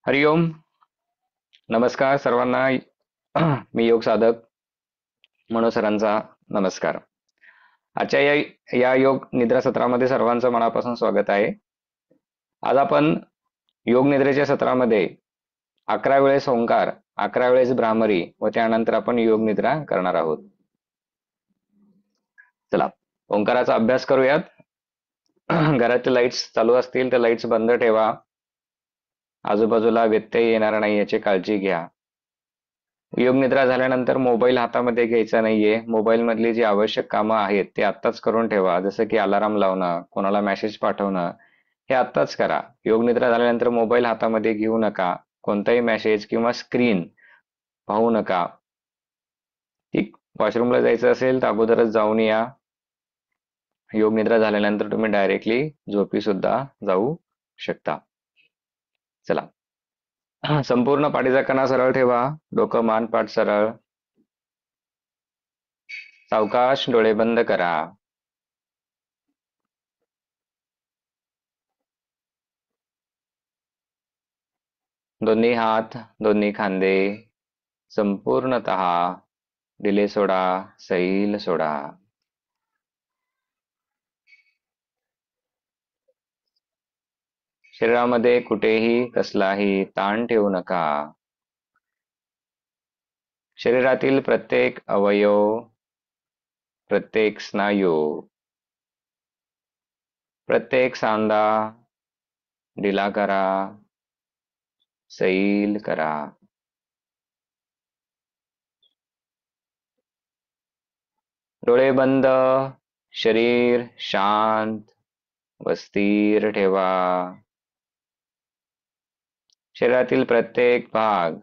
हरिओम. नमस्कार सर्वांना. मी योग साधक मनोज सरांचा नमस्कार. आजच्या या योग निद्रा सत्रामध्ये सर्वांचं मनापासून स्वागत आहे. आज आपण योग निद्रेच्या सत्रामध्ये 11 वेळेस ओंकार, 11 वेळेस भ्रामरी व त्यानंतर आपण योग निद्रा करणार आहोत. चला ओंकाराचा अभ्यास करूयात. घरातले लाईट्स चालू असतील तर लाईट्स बंद ठेवा. आजूबाजूला व्यत्यय येणार नाही याची काळजी घ्या. योग निद्रा झाल्यानंतर मोबाईल हातामध्ये घ्यायचा नाहीये. मोबाईल मधली जी आवश्यक कामं आहेत ते आत्ताच करून ठेवा. जसं की अलाराम लावणं, कोणाला मेसेज पाठवणं, हे आत्ताच करा. योग निद्रा झाल्यानंतर मोबाईल हातामध्ये घेऊ नका. कोणताही मेसेज किंवा स्क्रीन पाहू नका. ठीक. वॉशरूमला जायचं असेल तर अगोदरच जाऊन या. योग निद्रा झाल्यानंतर तुम्ही डायरेक्टली झोपी सुद्धा जाऊ शकता. चला. संपूर्ण पाठीचा कणा सरळ ठेवा. डोकं मान पाठ सरळ. सावकाश डोळे बंद करा. दोन्ही हात, दोन्ही खांदे संपूर्णतः दिले सोडा, सैल सोडा. शरीरामध्ये कुठेही कसलाही ताण ठेवू नका. शरीरातील प्रत्येक अवयव, प्रत्येक स्नायू, प्रत्येक सांधा ढिला करा, सैल करा. डोळे बंद, शरीर शांत व स्थिर ठेवा. शरीरातील प्रत्येक भाग,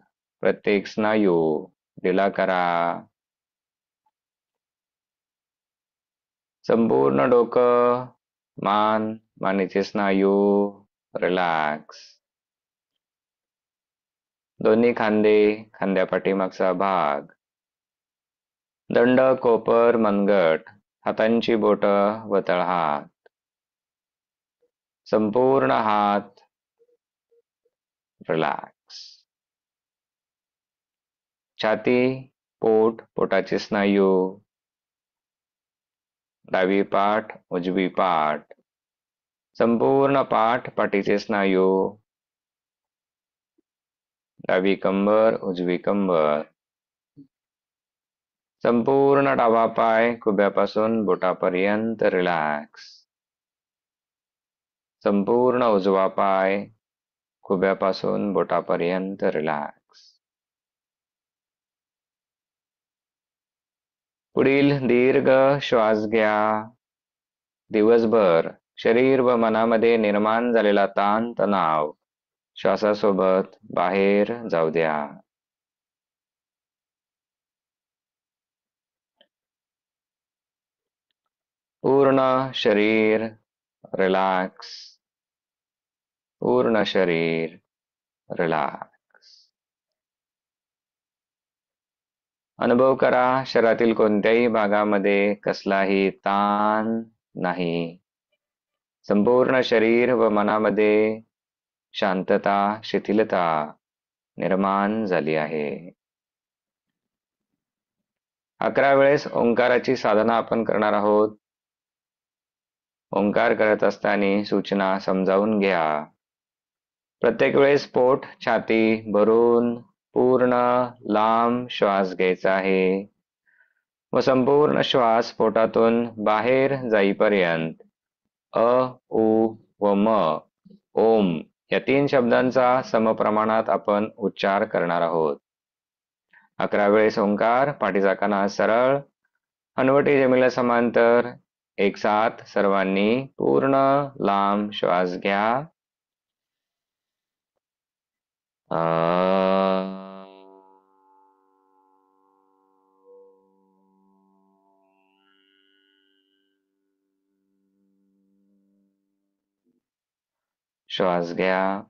प्रत्येक स्नायू ढिला करा. संपूर्ण डोकं, मान, मानेचे स्नायू रिलॅक्स. दोन्ही खांदे, खांद्या पाठीमागचा भाग, दंड, कोपर, मनगट, हातांची बोटं व तळहात, संपूर्ण हात रिलॅक्स. छाती, पोट, पोटाचे स्नायू, डावी पाठ, उजवी पाठ, संपूर्ण पाठ, पाठीचे स्नायू, डावी कंबर, उजवी कंबर, संपूर्ण डावा पाय खुब्यापासून बोटापर्यंत रिलॅक्स. संपूर्ण उजवा पाय खुब्यापासून बोटापर्यंत रिलॅक्स. पुढील दीर्घ श्वास घ्या. दिवसभर शरीर व मनामध्ये निर्माण झालेला ताण तणाव श्वासासोबत बाहेर जाऊ द्या. पूर्ण शरीर रिलॅक्स. पूर्ण शरीर रिलॅक्स. अनुभव करा शरीरातील कोणत्याही भागामध्ये कसलाही ताण नाही. संपूर्ण शरीर व मनामध्ये शांतता, शिथिलता निर्माण झाली आहे. 11 वेळेस ओंकाराची साधना आपण करणार आहोत. ओंकार करत असताना सूचना समजावून घ्या. प्रत्येक वेळेस पोट, छाती भरून पूर्ण लांब श्वास घ्यायचा आहे व संपूर्ण श्वास पोटातून बाहेर जाईपर्यंत अ, उ व म, ओम या 3 शब्दांचा समप्रमाणात आपण उच्चार करणार आहोत. 11 वेळेस ओंकार, पाठीचा कणा सरळ, हनुवटी जमिनीला समांतर. एक साथ सर्वांनी पूर्ण लांब श्वास घ्या. श्वास घ्या.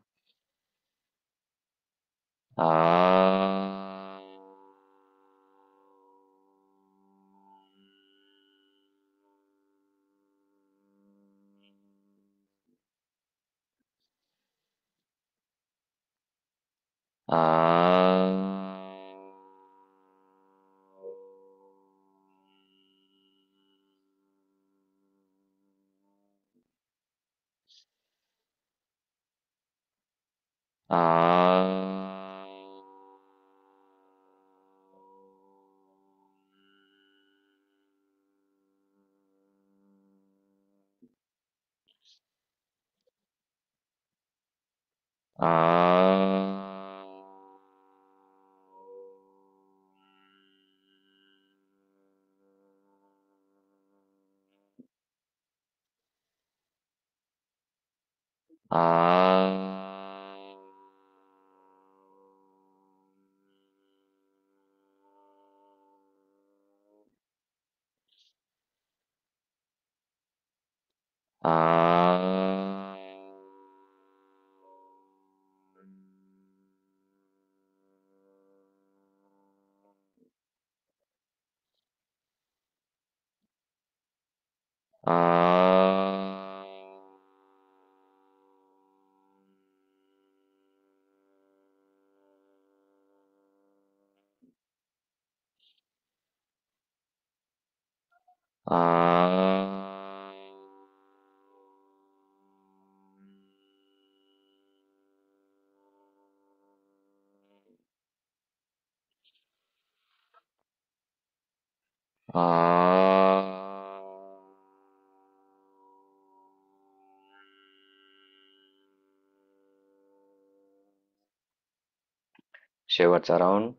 शेवटचा राऊंड.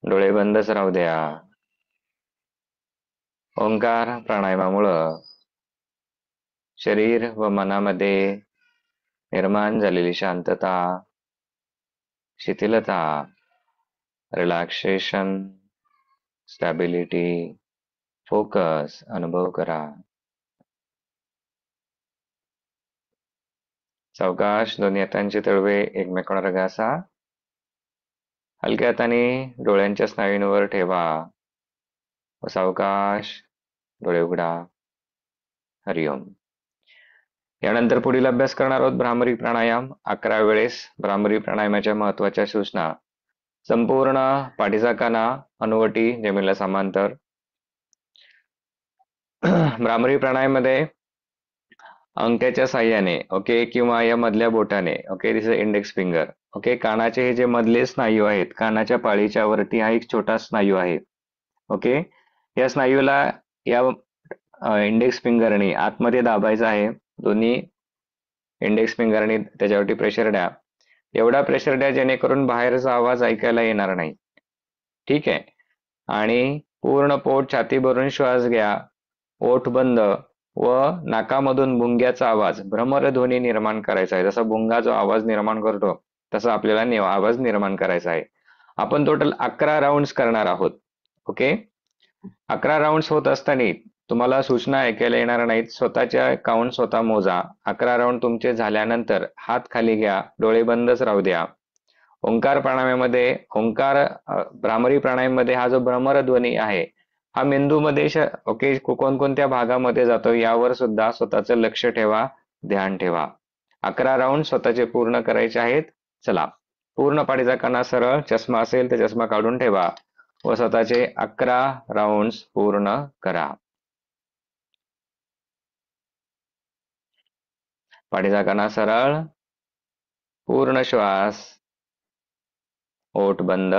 डोळे बंदच राहू द्या. ओंकार प्राणायामामुळं शरीर व मनामध्ये निर्माण झालेली शांतता, शिथिलता, रिलॅक्सेशन, स्टॅबिलिटी, फोकस अनुभव करा. सावकाश दोन्ही हातांचे तळवे एकमेकांवर घासा. हलक्या हाताने डोळ्यांच्या स्नायूंवर ठेवा व सावकाश डोळे उघडा. हरिओम. यानंतर पुढील अभ्यास करणार आहोत भ्रामरी प्राणायाम. 11 वेळेस भ्रामरी प्राणायामाच्या महत्वाच्या सूचना. संपूर्ण पाठीचा कणा, हनुवटी जमिनीला समांतर. भ्रामरी प्राणायाममध्ये अंगठ्याच्या साह्याने ओके किंवा या मधल्या बोटाने okay, this is index finger okay, कानाचे हे जे मधले स्नायू आहेत, कानाच्या पाळीच्या वरती हा एक छोटा स्नायू आहे ओके. या स्नायूला या इंडेक्स फिंगरने आतमध्ये दाबायचं आहे. दोन्ही इंडेक्स फिंगरने त्याच्यावरती प्रेशर द्या. एवढा प्रेशर द्या जेणेकरून बाहेरचा आवाज ऐकायला येणार नाही. ठीक आहे. आणि पूर्ण पोट छाती भरून श्वास घ्या. ओठ बंद व नाकामधून भुंग्याचा आवाज, भ्रमरध्वनी निर्माण करायचा आहे. जसा भुंगा जो आवाज निर्माण करतो तसा आपल्याला आवाज निर्माण करायचा आहे. आपण टोटल 11 राऊंड्स करणार आहोत ओके. 11 राऊंड्स होत असताना तुम्हाला सूचना ऐकायला येणार नाहीत. स्वतःच्या काउंट स्वतः मोजा. 11 राऊंड तुमचे झाल्यानंतर हात खाली घ्या, डोळे बंदच राहू द्या. ओंकार प्राणायामामध्ये भ्रामरी प्राणायाममध्ये हा जो भ्रमरध्वनी आहे हा मेंदूमध्ये ओके कोणकोणत्या भागामध्ये जातो यावर सुद्धा स्वतःचं लक्ष ठेवा, ध्यान ठेवा. 11 राऊंड स्वतःचे पूर्ण करायचे आहेत. चला, पूर्ण पाठीचा कणा सरळ, चष्मा असेल तर चष्मा काढून ठेवा व स्वतःचे 11 राऊंड पूर्ण करा. पाठीचा कणा सरळ, पूर्ण श्वास, ओठ बंद.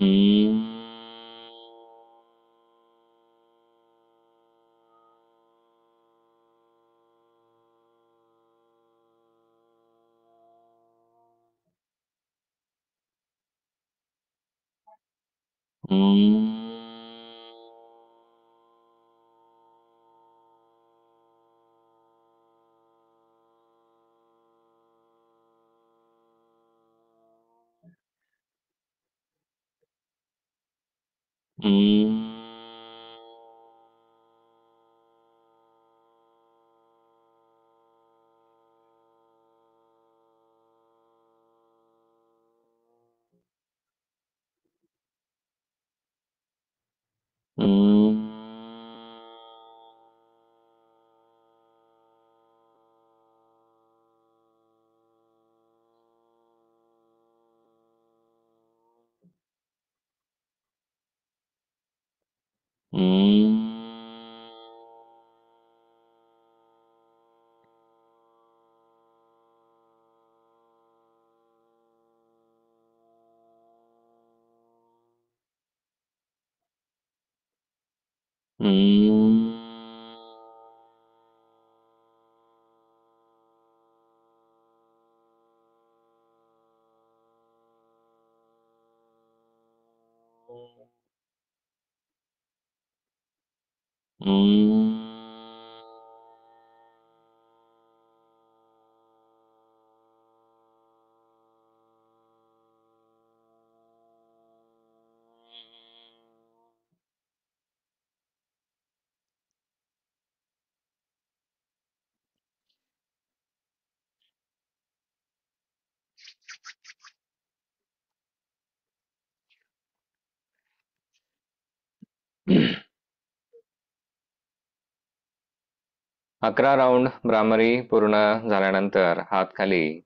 हम्म. अकरा राऊंड भ्रामरी पूर्ण झाल्यानंतर हात खाली.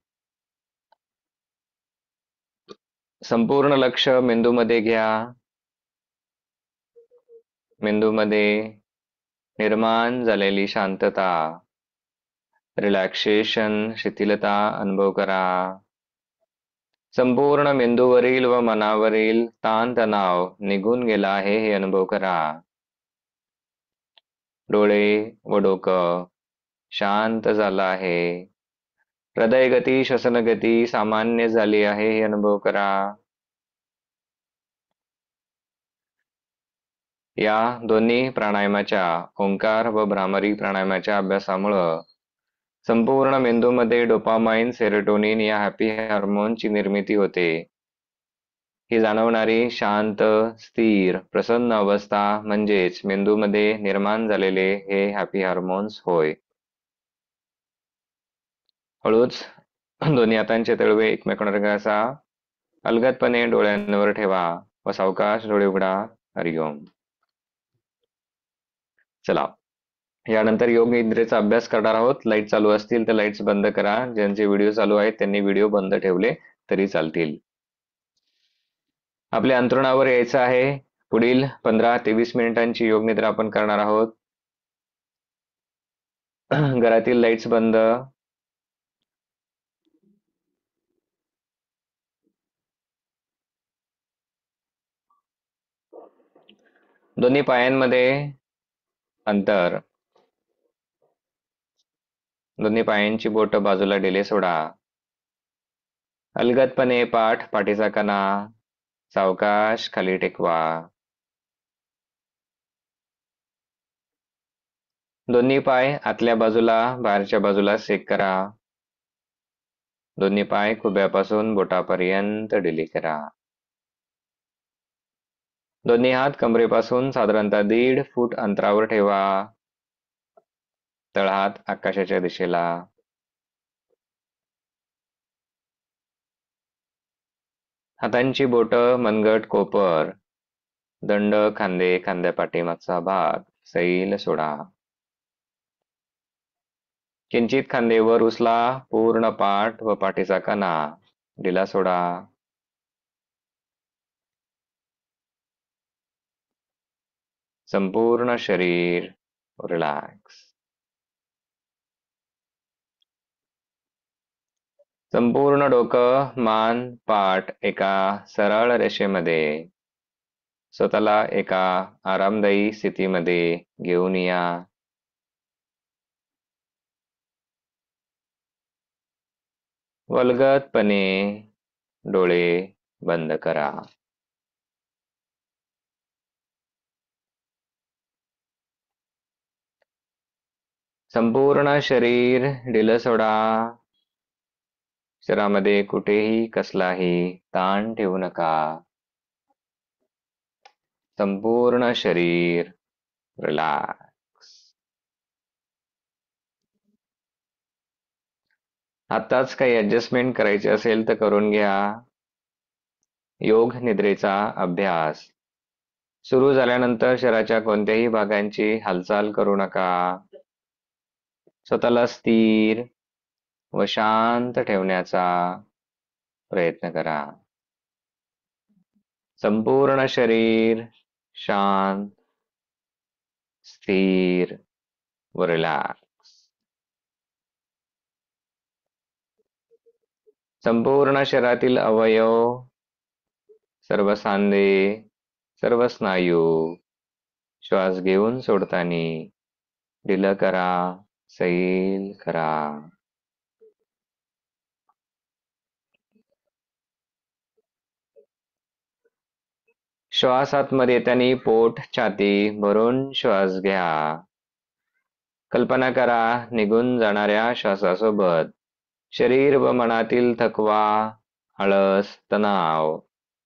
संपूर्ण लक्ष मेंदूमध्ये घ्या. मेंदूमध्ये निर्माण झालेली शांतता, रिलॅक्सेशन, शिथिलता अनुभव करा. संपूर्ण मेंदूवरील व मनावरील ताणतणाव निघून गेला आहे हे अनुभव करा. डोळे व डोकं शांत झालं आहे. हृदयगती, श्वसनगती सामान्य झाली आहे हे अनुभव करा. या दोन्ही प्राणायामाच्या, ओंकार व भ्रामरी प्राणायामाच्या अभ्यासामुळं संपूर्ण मेंदूमध्ये डोपामाइन, सेरोटोनिन या हॅपी हार्मोनची निर्मिती होते. ही जाणवणारी शांत, स्थिर, प्रसन्न अवस्था म्हणजेच मेंदूमध्ये निर्माण झालेले हे हॅपी हार्मोन्स होय. हळूच दोन्ही हातांचे तळवे एकमेकांवर घासा. अलगदपणे डोळ्यांवर ठेवा व सावकाश डोळे उघडा. हरिओम. चला, यानंतर योग निद्रेचा अभ्यास करणार आहोत. लाईट चालू असतील तर लाईट्स बंद करा. ज्यांचे व्हिडिओ चालू आहेत त्यांनी व्हिडिओ बंद ठेवले तरी चालतील. आपल्या अंथरुणावर यायचं आहे. पुढील 15 ते 20 मिनिटांची योग निद्रा आपण करणार आहोत. घरातील लाईट्स बंद. दोन्ही पायांमध्ये अंतर. दोन्ही पायांची बोट बाजूला ढिले सोडा. अलगदपणे पाठ, पाठीचा कणा सावकाश खाली टेकवा. दोन्ही पाय आतल्या बाजूला, बाहेरच्या बाजूला सेक करा. दोन्ही पाय खुब्यापासून बोटापर्यंत ढिले करा. दोन्ही हात कमरेपासून साधारणतः 1.5 फूट अंतरावर ठेवा. तळहात आकाशाच्या दिशेला. हातांची बोटं मनगट, कोपर, दंड, खांदे, खांद्यापाठीमागचा भाग सैल सोडा. किंचित खांदे वर उचला. पूर्ण पाठ व पाठीचा कणा ढिला सोडा. संपूर्ण शरीर रिलॅक्स. संपूर्ण डोकं, मान, पाठ एका सरळ रेषेमध्ये स्वतःला एका आरामदायी स्थितीमध्ये घेऊन या. वल्गतपणे डोळे बंद करा. संपूर्ण शरीर ढिलं सोडा. शरीरामध्ये कुठेही कसलाही ताण ठेवू नका. संपूर्ण शरीर रिलॅक्स. आताच काही ऍडजस्टमेंट करायची असेल तर करून घ्या. योग निद्रेचा अभ्यास सुरू झाल्यानंतर शरीराच्या कोणत्याही भागांची हालचाल करू नका. स्वतःला स्थिर व शांत ठेवण्याचा प्रयत्न करा. संपूर्ण शरीर शांत, स्थिर व रिलॅक्स. संपूर्ण शरीरातील अवयव, सर्व सांधे, सर्व स्नायू श्वास घेऊन सोडताना ढिलं करा, सैल करा. श्वास आतमध्ये येताना पोट, छाती भरून श्वास घ्या. कल्पना करा निघून जाणाऱ्या श्वासासोबत शरीर व मनातील थकवा, आळस, तणाव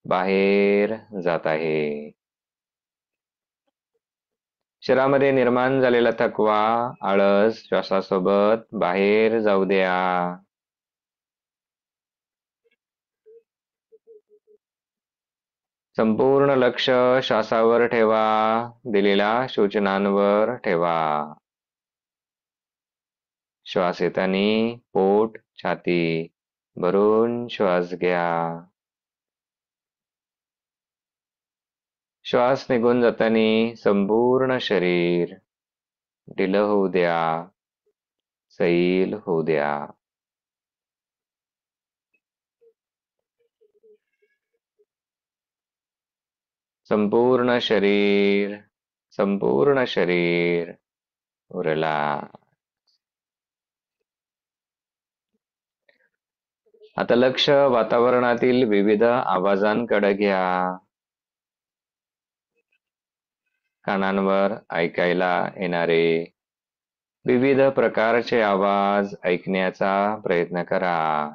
बाहेर जात आहे. शरीरामध्ये निर्माण झालेला थकवा, आळस श्वासासोबत बाहेर जाऊ द्या. संपूर्ण लक्ष श्वासावर ठेवा. दिलेल्या सूचनांवर ठेवा. श्वास येताना पोट, छाती भरून श्वास घ्या. श्वास निघून जाताना संपूर्ण शरीर ढिलं होऊ द्या, सैल होऊ द्या. संपूर्ण शरीर रिलॅक्स. आता लक्ष वातावरणातील विविध आवाजांकडे घ्या. कानांवर ऐकायला येणारे विविध प्रकारचे आवाज ऐकण्याचा प्रयत्न करा.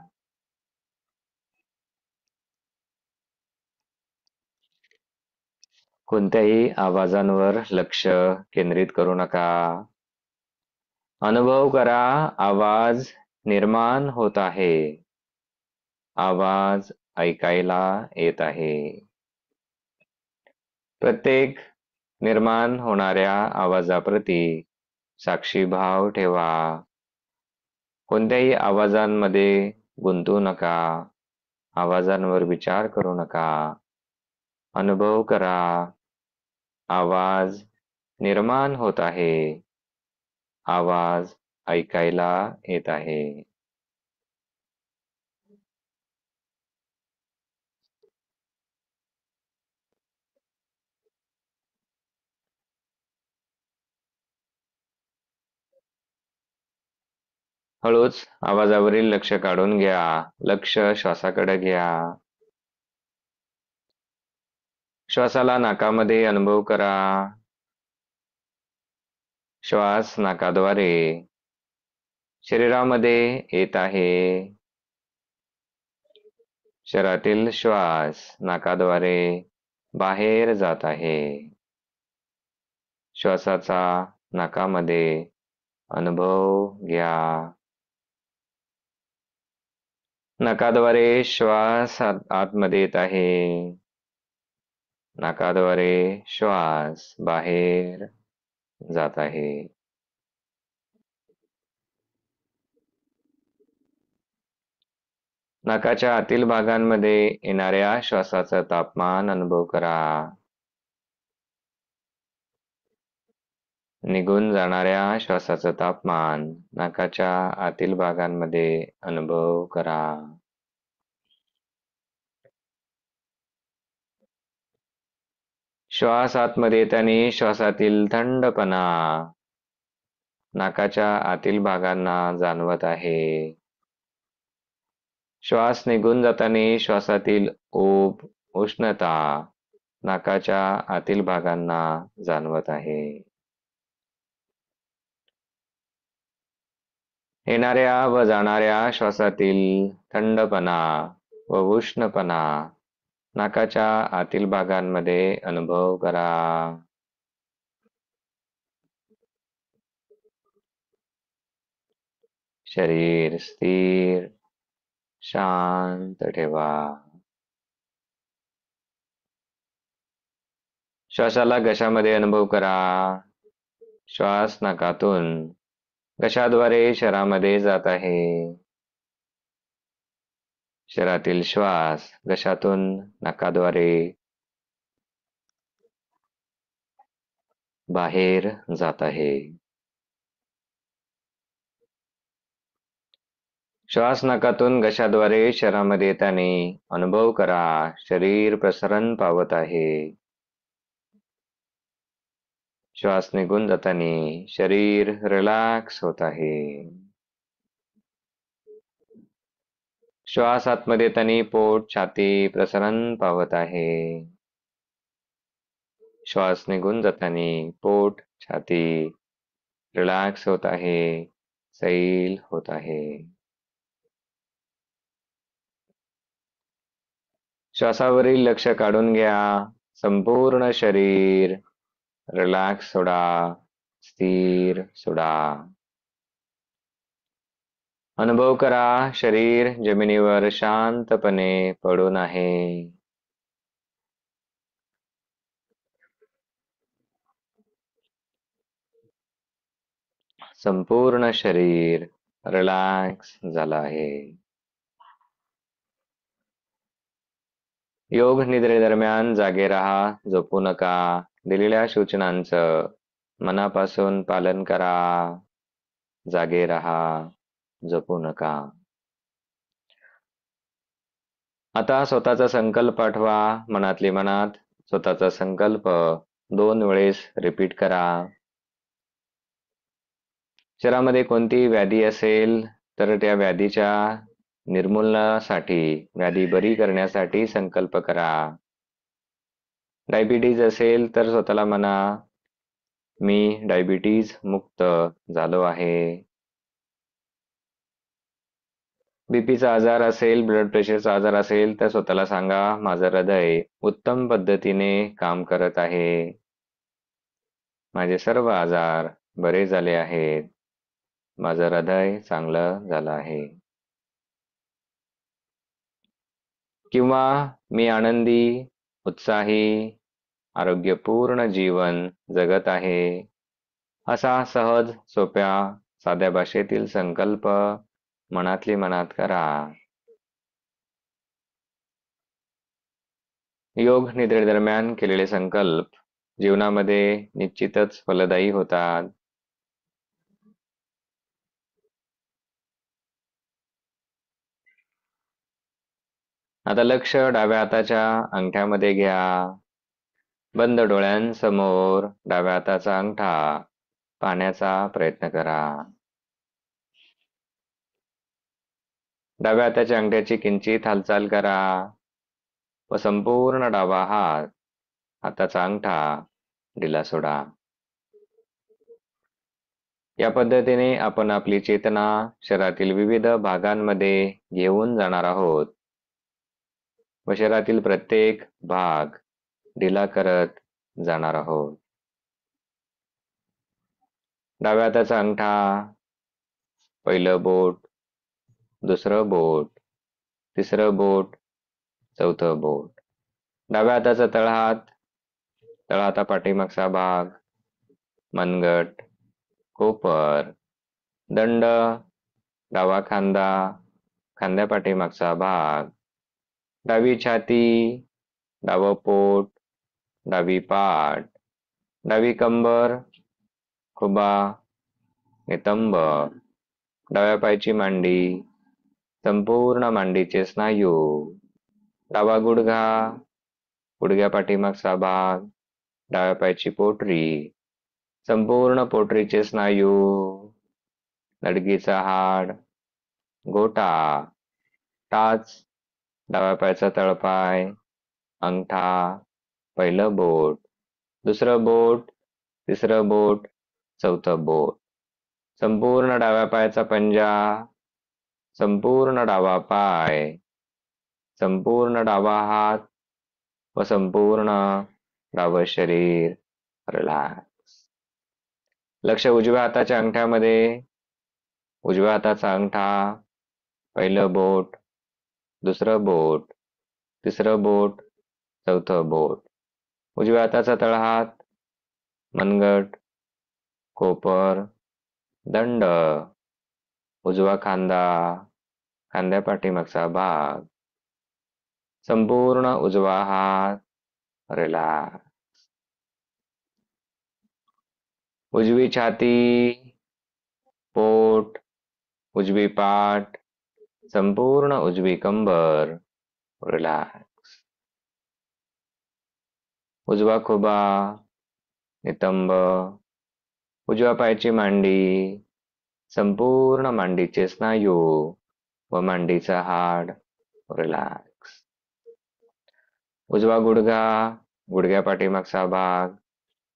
कोणत्याही आवाजांवर लक्ष केंद्रित करू नका. अनुभव करा आवाज निर्माण होत आहे. आवाज ऐकायला येत आहे. प्रत्येक निर्माण होणाऱ्या आवाजाप्रती साक्षीभाव ठेवा. कोणत्याही आवाजांमध्ये गुंतू नका. आवाजांवर विचार करू नका. अनुभव करा आवाज निर्माण होत आहे. आवाज ऐकायला येत आहे. हळूच आवाजावरील लक्ष काढून घ्या. लक्ष श्वासाकडे घ्या. श्वासाला नाकामध्ये अनुभव करा. श्वास नाकाद्वारे शरीरामध्ये येत आहे. शरीरातील श्वास नाकाद्वारे बाहेर जात आहे. श्वासाचा नाकामध्ये अनुभव घ्या. नाकाद्वारे श्वास आतमध्ये येत आहे. नाकाद्वारे श्वास बाहेर जात आहे. नाकाच्या आतील भागांमध्ये येणाऱ्या श्वासाचं तापमान अनुभव करा. निघून जाणाऱ्या श्वासाचं तापमान नाकाच्या आतील भागांमध्ये अनुभव करा. श्वास आतमध्ये येताना श्वासातील थंडपणा नाकाच्या आतील भागांना जाणवत आहे. श्वास निघून जाताना श्वासातील ऊब, उष्णता नाकाच्या आतील भागांना जाणवत आहे. येणाऱ्या व जाणाऱ्या श्वासातील थंडपणा व उष्णपणा नाकाच्या आतील भागांमध्ये अनुभव करा. शरीर स्थिर, शांत ठेवा. श्वासाला घशामध्ये अनुभव करा. श्वास नाकातून घशाद्वारे शरीरामध्ये जात आहे. शरीरातील श्वास घशातून नाकाद्वारे बाहेर जात आहे. श्वास नाकातून घशाद्वारे शरीरामध्ये येताना अनुभव करा. शरीर प्रसरण पावत आहे. श्वास निघून जाताना शरीर रिलॅक्स होत आहे. श्वास आतमध्ये येताना पोट, छाती प्रसरण पावत आहे. श्वास निघून जाताना पोट, छाती रिलॅक्स होत आहे, सैल होत आहे. श्वासावरील लक्ष काढून घ्या. संपूर्ण शरीर रिलॅक्स सोडा, स्थिर सोडा. अनुभव करा, शरीर जमिनीवर शांतपणे पडून आहे. संपूर्ण शरीर रिलॅक्स झालं आहे. योग निद्रेदरम्यान जागे राहा, झोपू नका. दिलेल्या सूचनांचं मनापासून पालन करा. जागे राहा, झोपू नका. आता स्वतःचा संकल्प आठवा. मनातली मनात स्वतःचा संकल्प 2 वेळेस रिपीट करा. शरीरामध्ये कोणती व्याधी असेल तर त्या व्याधीच्या निर्मूलनासाठी, व्याधी बरी करण्यासाठी संकल्प करा. डायबिटीज असेल तर स्वतःला म्हणा, मी डायबिटीज मुक्त झालो आहे. बीपीचा आजार असेल, ब्लड प्रेशरचा आजार असेल तर स्वतःला सांगा, माझं हृदय उत्तम पद्धतीने काम करत आहे. माझे सर्व आजार बरे झाले आहेत. माझं हृदय चांगलं झालं आहे. किंवा मी आनंदी, उत्साही, आरोग्यपूर्ण जीवन जगत आहे. असा सहज, सोप्या, साध्या भाषेतील संकल्प मनातली मनात करा. योग निद्रेदरम्यान केलेले संकल्प जीवनामध्ये निश्चितच फलदायी होतात. आता लक्ष डाव्या हाताच्या अंगठ्यामध्ये घ्या. बंद डोळ्यांसमोर डाव्या हाताचा अंगठा पाहण्याचा प्रयत्न करा. डाव्या हाताच्या अंगठ्याची किंचित हालचाल करा व संपूर्ण डावा हाताचा अंगठा ढिला सोडा. या पद्धतीने आपण आपली चेतना शरीरातील विविध भागांमध्ये घेऊन जाणार आहोत व शरीरातील प्रत्येक भाग ढिला करत जाणार आहोत. डाव्या हाताचा अंगठा, पहिलं बोट, दुसरं बोट, तिसरं बोट, चौथं बोट. डाव्या हाताचा तळहात पाठीमागचा भाग, मनगट, कोपर, दंड, डावा खांदा, खांद्या पाठीमागचा भाग, डावी छाती, डावं पोट, डावी पाठ, डावी कंबर, खुबा, नितंब, डाव्या पायची मांडी, संपूर्ण मांडीचे स्नायू, डावा गुडघा, गुडघ्या पाठीमागचा भाग, डाव्या पायाची पोटरी, संपूर्ण पोटरीचे स्नायू, नडगीचा हाड, गोटा, टाच, डाव्या पायाचा तळपाय, अंगठा, पहिलं बोट, दुसरं बोट, तिसरं बोट, चौथं बोट, संपूर्ण डाव्या पायाचा पंजा, संपूर्ण डावा पाय, संपूर्ण डावा हात व संपूर्ण डावं शरीर. रिलॅक्स. लक्ष उजव्या हाताच्या अंगठ्यामध्ये. उजव्या हाताचा अंगठा, पहिलं बोट, दुसरं बोट, तिसरं बोट, चौथं बोट, उजव्या हाताचा तळहात, मनगट, कोपर, दंड, उजवा खांदा, खांद्या पाठीमागचा भाग, संपूर्ण उजवा हात. रिलॅक्स. उजवी छाती, पोट, उजवी पाठ, संपूर्ण उजवी कंबर. रिलॅक्स. उजवा खुबा, नितंब, उजव्या पायाची मांडी, संपूर्ण मांडीचे स्नायू व मांडीचा हाड. रिलॅक्स. उजवा गुडघा, गुडघ्या पाठीमागचा भाग,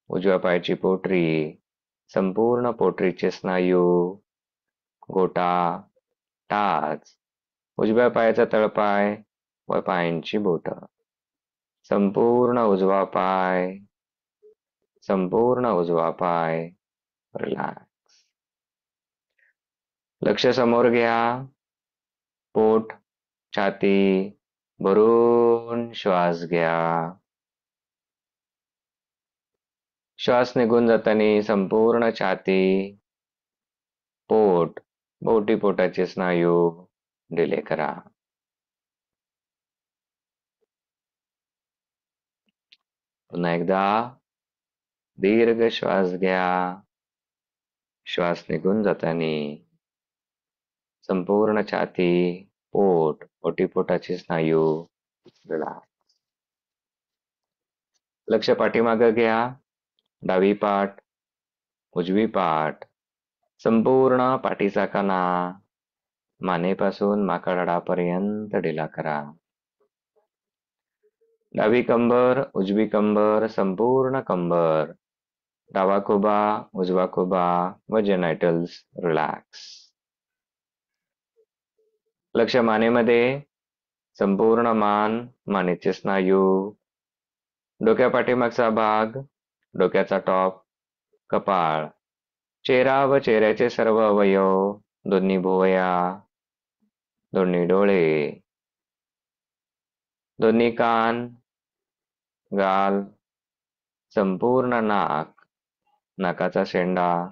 उजव्या पायाची पोटरी, संपूर्ण पोटरीचे स्नायू, गोटा, टाच, उजव्या पायाचा तळपाय व पायांची बोट, संपूर्ण उजवा पाय, संपूर्ण उजवा पाय. रिलॅक्स. लक्ष समोर घ्या. पोट, छाती, भरून श्वास घ्या. श्वास निघून जाताना संपूर्ण छाती, पोट, बोटी पोटाचे स्नायू डिले करा. पुन्हा एकदा दीर्घ श्वास घ्या. श्वास निघून जाताना संपूर्ण छाती, पोट, ओटीपोटाचे स्नायू रिलॅक्स. लक्ष पाठीमागं घ्या. डावी पाठ, उजवी पाठ, संपूर्ण पाठीचा कणा, मानेपासून माकडापर्यंत डिला करा. डावी कंबर, उजवी कंबर, संपूर्ण कंबर, डावा खुबा, उजवा खुबा व जेनायटल्स. रिलॅक्स. लक्ष मानेमध्ये. संपूर्ण मान, मानेचे स्नायू, डोक्या पाठीमागचा भाग, डोक्याचा टॉप, कपाळ, चेहरा व चेहऱ्याचे सर्व अवयव, दोन्ही भुवया, दोन्ही डोळे, दोन्ही कान, गाल, संपूर्ण नाक, नाकाचा शेंडा,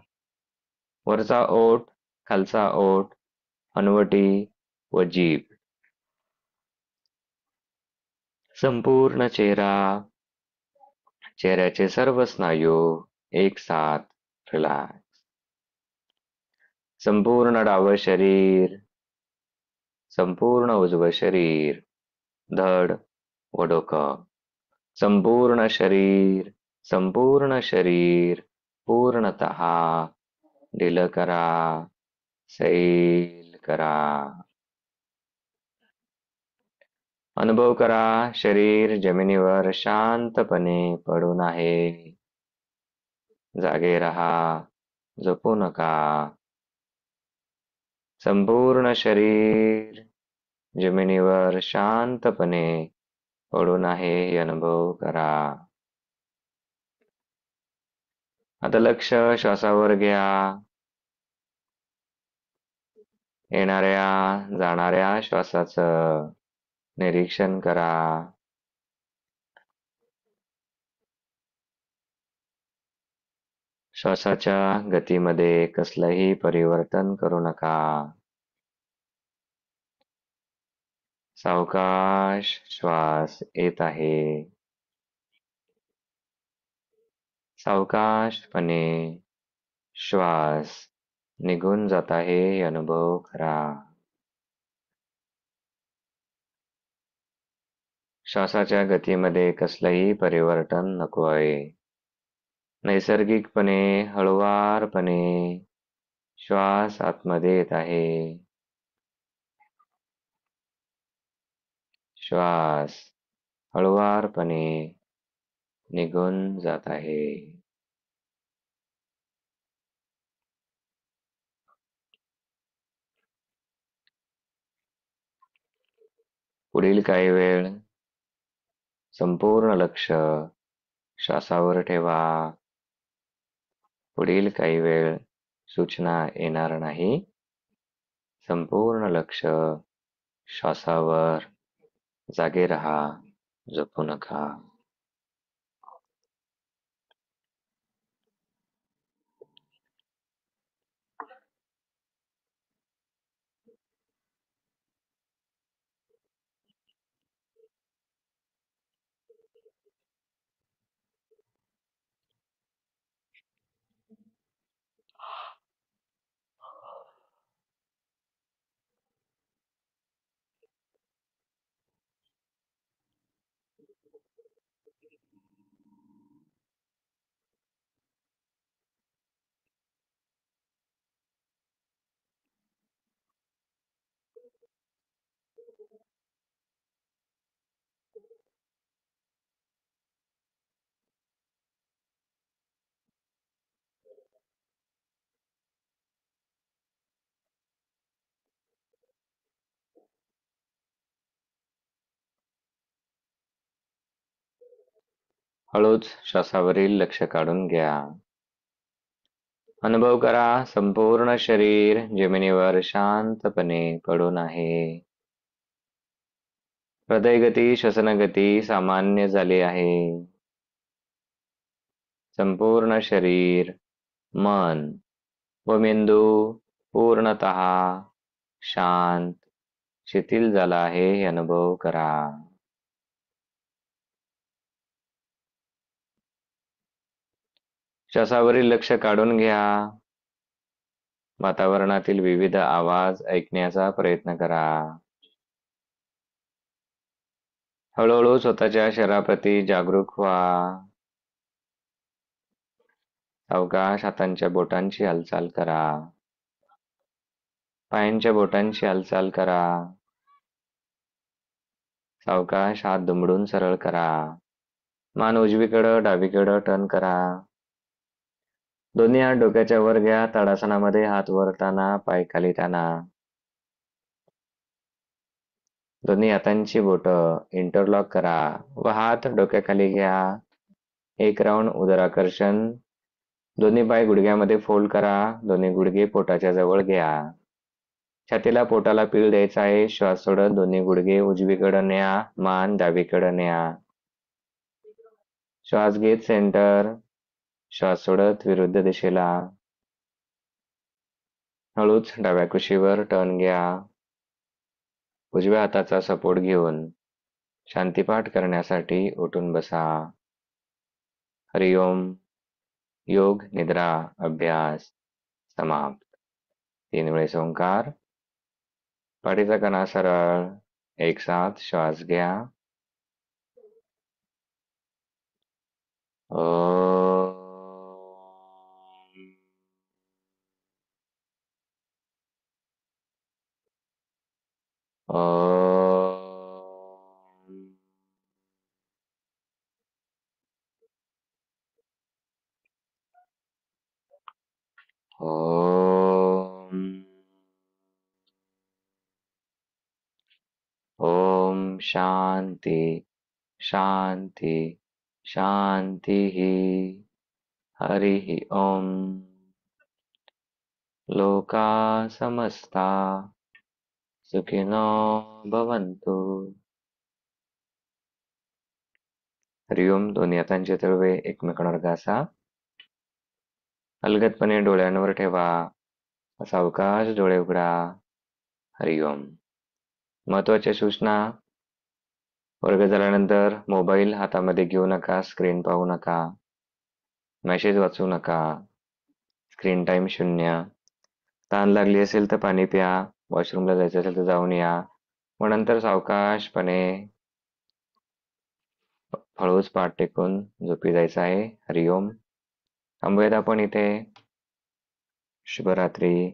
वरचा ओठ, खालचा ओठ, हनवटी व जीभ, संपूर्ण चेहरा, चेहऱ्याचे सर्व स्नायू एक साथ. रिलॅक्स. संपूर्ण डावं शरीर, संपूर्ण उजवं शरीर, धड व डोकं, संपूर्ण शरीर, संपूर्ण शरीर पूर्णतः ढिलं करा, सैल करा. अनुभव करा, शरीर जमिनीवर शांतपणे पडून आहे. जागे रहा, झोपू नका. संपूर्ण शरीर जमिनीवर शांतपणे पडून आहे हे अनुभव करा. आता लक्ष श्वासावर घ्या. येणाऱ्या जाणाऱ्या श्वासाचं निरीक्षण करा. श्वासाच्या गतीमध्ये कसलंही परिवर्तन करू नका. सावकाश श्वास येत आहे. सावकाशपणे श्वास निघून जात आहे हे अनुभव करा. श्वासाच्या गतीमध्ये कसलंही परिवर्तन नको आहे. नैसर्गिकपणे हळुवारपणे श्वास आतमध्ये येत आहे. श्वास हळुवारपणे निघून जात आहे. पुढील काही वेळ संपूर्ण लक्ष श्वासावर ठेवा. पुढील काही वेळ सूचना येणार नाही. संपूर्ण लक्ष श्वासावर. जागे रहा, झोपू नका. हळूच श्वासावरील लक्ष काढून घ्या. अनुभव करा, संपूर्ण शरीर जमिनीवर शांतपणे पडून आहे. हृदयगती, श्वसनगती सामान्य झाली आहे. संपूर्ण शरीर, मन व मेंदू पूर्णतः शांत, शिथिल झाला आहे हे अनुभव करा. श्वासावरील लक्ष काढून घ्या. वातावरणातील विविध आवाज ऐकण्याचा प्रयत्न करा. हळूहळू स्वतःच्या शरीराप्रती जागरूक व्हा. सावकाश हातांच्या बोटांची हालचाल करा. पायांच्या बोटांची हालचाल करा. सावकाश हात दुमडून सरळ करा. मान उजवीकडं डावीकडं टर्न करा. दोन्ही हात डोक्याच्या वर घ्या. ताडासनामध्ये हात वर ताणा, पाय खाली ताणा. दोन्ही हातांची बोटं इंटरलॉक करा व हात डोक्याखाली घ्या. एक राऊंड उदराकर्षण. दोन्ही पाय गुडघ्यामध्ये फोल्ड करा. दोन्ही गुडघे पोटाच्या जवळ घ्या. छातीला पोटाला पीळ द्यायचा आहे. श्वास सोडत दोन्ही गुडघे उजवीकडे न्या. मान डावीकडे न्या. श्वास घेत सेंटर. श्वास सोडत विरुद्ध दिशेला. हळूच डाव्या कुशीवर टर्न घ्या. उजव्या हाताचा सपोर्ट घेऊन शांतीपाठ करण्यासाठी उठून बसा. हरिओम. योग निद्रा अभ्यास समाप्त. 3 वेळेस ओंकार. पाठीचा कणा सरळ. एक साथ श्वास घ्या. ओम शांती शांती शांतिः. हरिः ओम. लोका समस्ता सुखिनो भवन्तु. हरिओम. दोन्ही हातांचे तळवे एकमेकांवर घासा. अलगदपणे डोळ्यांवर ठेवा. सावकाश डोळे उघडा. हरिओम. महत्त्वाच्या सूचना. वर्ग झाल्यानंतर मोबाईल हातामध्ये घेऊ नका. स्क्रीन पाहू नका. मेसेज वाचू नका. Screen time 0. तहान लागली असेल तर पाणी प्या. वॉशरूमला जायचं असेल तर जाऊन या. मग नंतर सावकाशपणे हळूच पाठ टेकून झोपी जायचं आहे. हरिओम. थांबूयात आपण इथे. शुभरात्री.